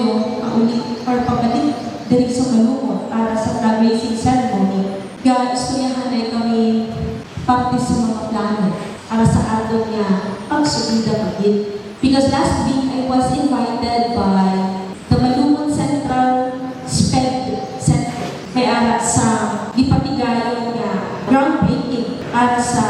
Toyo paulit or pabalik diri sa Malumot para sa flag raising ceremony. Kaya istoryahan na kami parte sa mga plano para sa ato niya pagsugida pagit. Because last week I was invited by the Malumot Central SPED Center. May ara sa gipatigayon niya groundbreaking para sa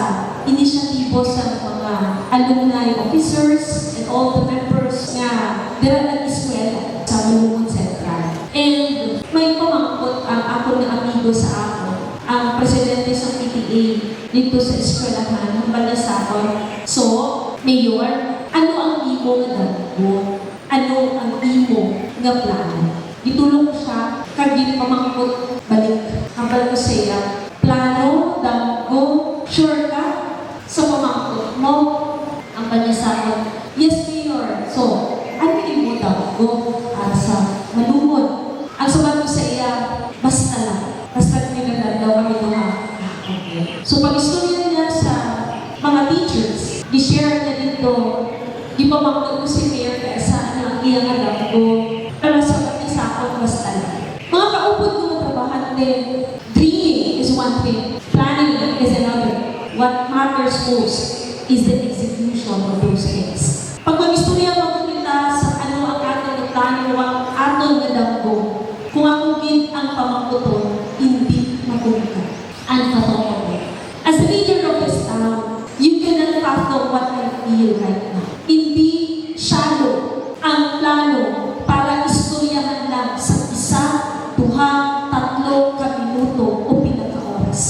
inisyatibo sa mga alumni officers and all the members nga dira ng eskwela sa Malumot Central. And may pamangkot ang ako na amigo sa ako, ang presidente sa PTA dito sa eskwelahan ng Balasakon. So, Mayor, ano ang imo nga dagko? Ano ang imo nga plano? Gitulong ko siya, kagin pamangkot balik. Hambal ko siya, plano, dagko, sure ka? Sa pamangkot mo, ang Balasakon, yes, Mayor. So, ano imo dagko para sa Malumot? Ang sabat ko sa iya, basta lang. Basta nagagad daw kami doon. So, pag-istorya niya sa mga teachers, di-share niya dito, di pa makapag ko si Mayor kaya sa ano ang iyang alam ko, pero sabat niya sa akin, basta lang. Mga kaupod ko na trabahante, dreaming is one thing, planning is another. What matters most is the execution of those things. Pag mag-istorya mo kita sa ano ang ating na plano, ang ating na damgo, kung ako gid ang pamangkuton, hindi makuha. Unfathomable. As a leader of this town, you cannot fathom what I feel right now. Hindi shallow ang plano para istoryahan lang sa isa, duha, tatlo, minuto o pinaka-oras.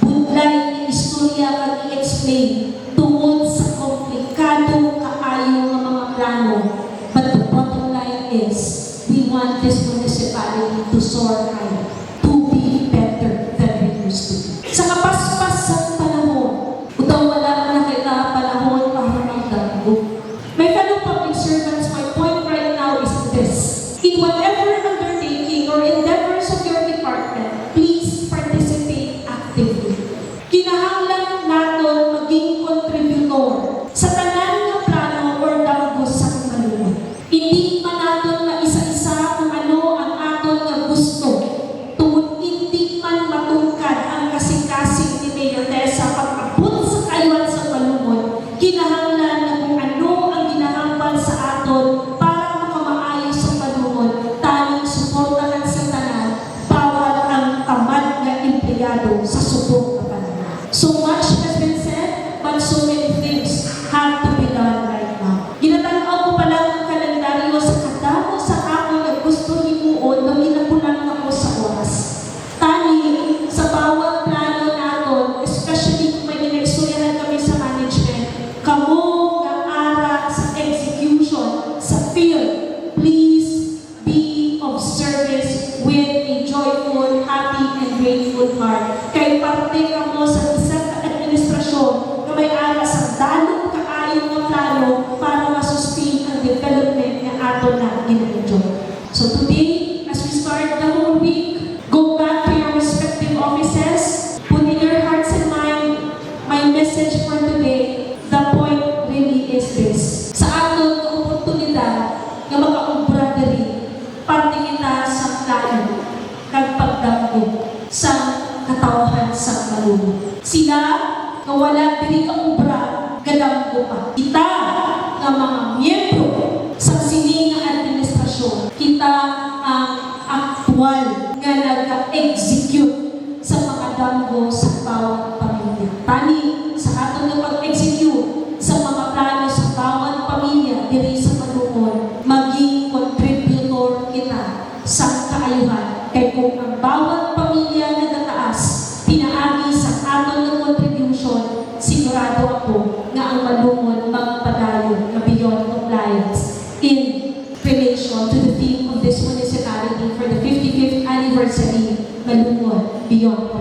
Budlay ni istorya kang i-explain tungkol sa komplikado kaayo ng mga plano. But the bottom line is, we want this municipality to soar higher, to be better than we used to be. Sa kapaspas sa panahon, utaw wala na kita panahon para magdagbo. My fellow public servants, my point right now is this. In whatever undertaking or endeavors of your department, please participate actively. Kinahanglan natin maging kontributor sa tanan ng plano or dagbo sa Malumot. Hindi pa natin maisa-isa kung ano ang aton nga gusto. Tungod hindi man matungkad ang kasing-kasing ni Mayor Tessa pag-abot sa kaywan sa Malumot, kinahanglan na kung ano ang ginahambal sa aton para makamaayo sa Malumot, tanging suportahan sa tanan, bawal ang tamad na empleyado sa subok na panahon. So much has been said, but so many things have to be done right now. Ginatanaw ko pala ang kalendaryo sa kadamo sa ako na gusto himuon na minapunan ako sa oras. Tani, sa bawat plano natin, especially kung may ginagsuryahan kami sa management, kamo nga ara sa execution, sa field, please be of service with a joyful, happy, and grateful heart. Kay parte kamo sa isang administrasyon na may ara sa dalong kaayo nga plano para masustain ang development na ato na gina-enjoy. So today, as we start the whole week, go back to your respective offices, put in your hearts and mind, my message for today, the point really is this. Sa aton na oportunidad na makaubra diri, parte kita sa plano, kag pagdagko sa katawhan sa Malumot. Sila nga wala diri ka ubra, gadamgo pa. Kita nga mga miyembro sa sining nga administrasyon, kita ang aktual nga nag-execute sa mga damgo sa bawat pamilya. Tani, sa aton nga pag-execute sa mga plano sa bawat pamilya diri sa Malumot, maging contributor kita sa kaayuhan. Kay kung ang bawat pamilya nagtataas, pinaagi sa aton nga contribution, sigurado ako na ang Malumot magpadayon na beyond compliance in relation to the theme of this municipality for the 55th anniversary, Malumot Beyond